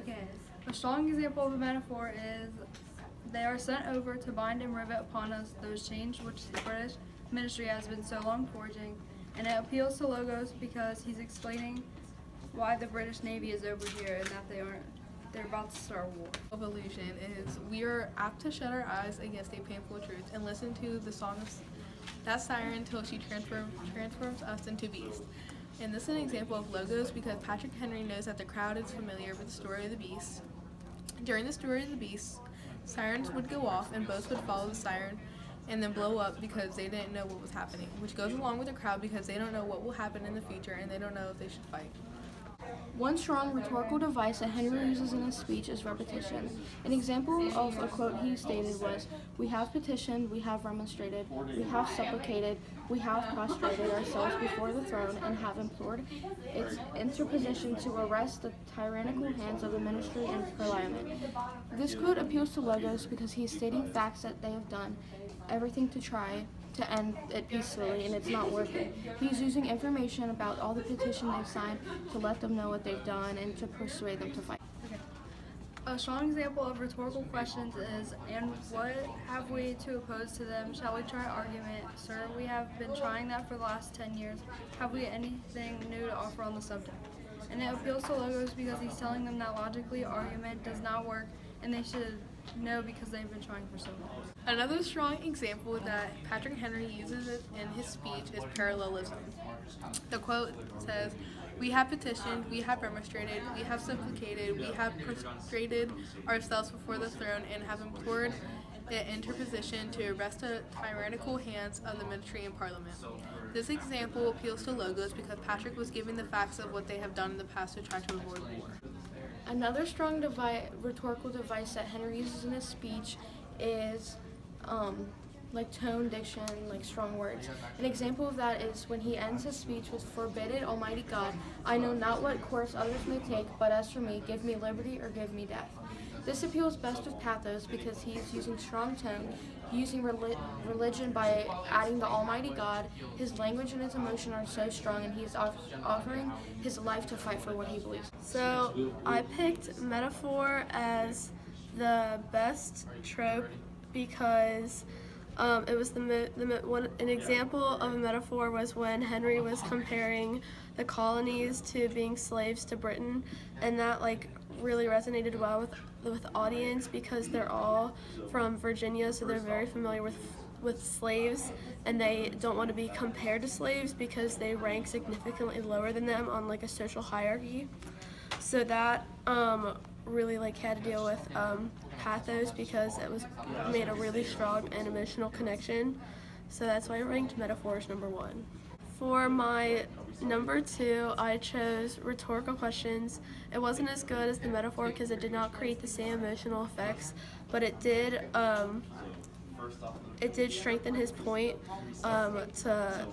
Okay. A strong example of a metaphor is they are sent over to bind and rivet upon us those chains which the British ministry has been so long forging, and it appeals to Logos because he's explaining why the British Navy is over here and that they're about to start a war. Of illusion is we are apt to shut our eyes against a painful truth and listen to the song of that siren till she transforms us into beast. And this is an example of Logos because Patrick Henry knows that the crowd is familiar with the story of the beast. During the story of the beast, sirens would go off and boats would follow the siren and then blow up because they didn't know what was happening, which goes along with the crowd because they don't know what will happen in the future and they don't know if they should fight. One strong rhetorical device that Henry uses in his speech is repetition. An example of a quote he stated was, "We have petitioned, we have remonstrated, we have supplicated, we have prostrated ourselves before the throne and have implored its interposition to arrest the tyrannical hands of the ministry and parliament." This quote appeals to Logos because he is stating facts that they have done everything to try to end it peacefully, and it's not working. He's using information about all the petition they've signed to let them know what they've done and to persuade them to fight. Okay. A strong example of rhetorical questions is, "And what have we to oppose to them? Shall we try argument? Sir, we have been trying that for the last 10 years. Have we anything new to offer on the subject?" And it appeals to Logos because he's telling them that logically argument does not work and they should know because they've been trying for so long. Another strong example that Patrick Henry uses in his speech is parallelism. The quote says, "We have petitioned, we have remonstrated, we have supplicated, we have prostrated ourselves before the throne and have implored the interposition to arrest the tyrannical hands of the ministry and parliament." This example appeals to Logos because Patrick was giving the facts of what they have done in the past to try to avoid war. Another strong rhetorical device that Henry uses in his speech is like tone, diction, like strong words. An example of that is when he ends his speech with, "Forbid it, Almighty God, I know not what course others may take, but as for me, give me liberty or give me death." This appeals best with pathos because he is using strong tone, using religion by adding the Almighty God. His language and his emotion are so strong, and he is offering his life to fight for what he believes. So I picked metaphor as the best trope because it was an example of a metaphor was when Henry was comparing the colonies to being slaves to Britain, and that really resonated well with the audience because they're all from Virginia, so they're very familiar with slaves, and they don't want to be compared to slaves because they rank significantly lower than them on a social hierarchy. So that really had to deal with pathos because it made a really strong and emotional connection. So that's why I ranked metaphors number 1. For my number 2, I chose rhetorical questions. It wasn't as good as the metaphor because it did not create the same emotional effects, but it did strengthen his point to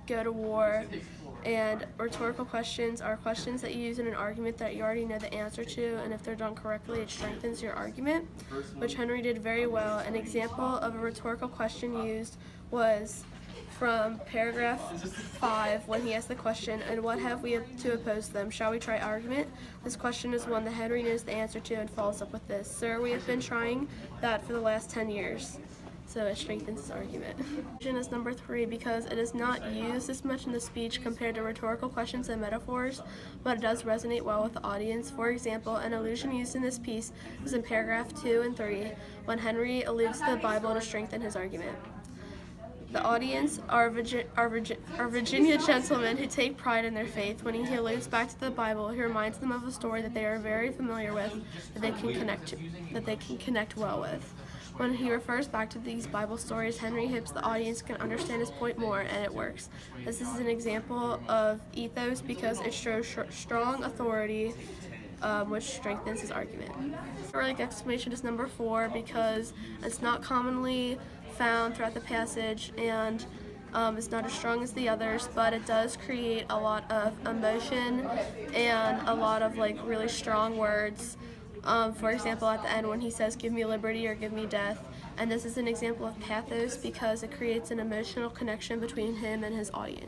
go to war. And rhetorical questions are questions that you use in an argument that you already know the answer to, and if they're done correctly, it strengthens your argument, which Henry did very well. An example of a rhetorical question used was from paragraph 5 when he asked the question, "And what have we to oppose to them? Shall we try argument?" This question is one that Henry knows the answer to and follows up with this, "Sir, we have been trying that for the last 10 years. So it strengthens his argument. Illusion is number 3 because it is not used as much in the speech compared to rhetorical questions and metaphors, but it does resonate well with the audience. For example, an allusion used in this piece is in paragraph 2 and 3 when Henry alludes to the Bible to strengthen his argument. The audience are Virginia gentlemen who take pride in their faith. When he alludes back to the Bible, he reminds them of a story that they are very familiar with, that they can connect well with. When he refers back to these Bible stories, Henry hopes the audience can understand his point more, and it works. This is an example of ethos because it shows strong authority, which strengthens his argument. Heroic exclamation is number 4 because it's not commonly found throughout the passage, and it's not as strong as the others, but it does create a lot of emotion and a lot of really strong words. For example, at the end when he says, "Give me liberty or give me death," and this is an example of pathos because it creates an emotional connection between him and his audience.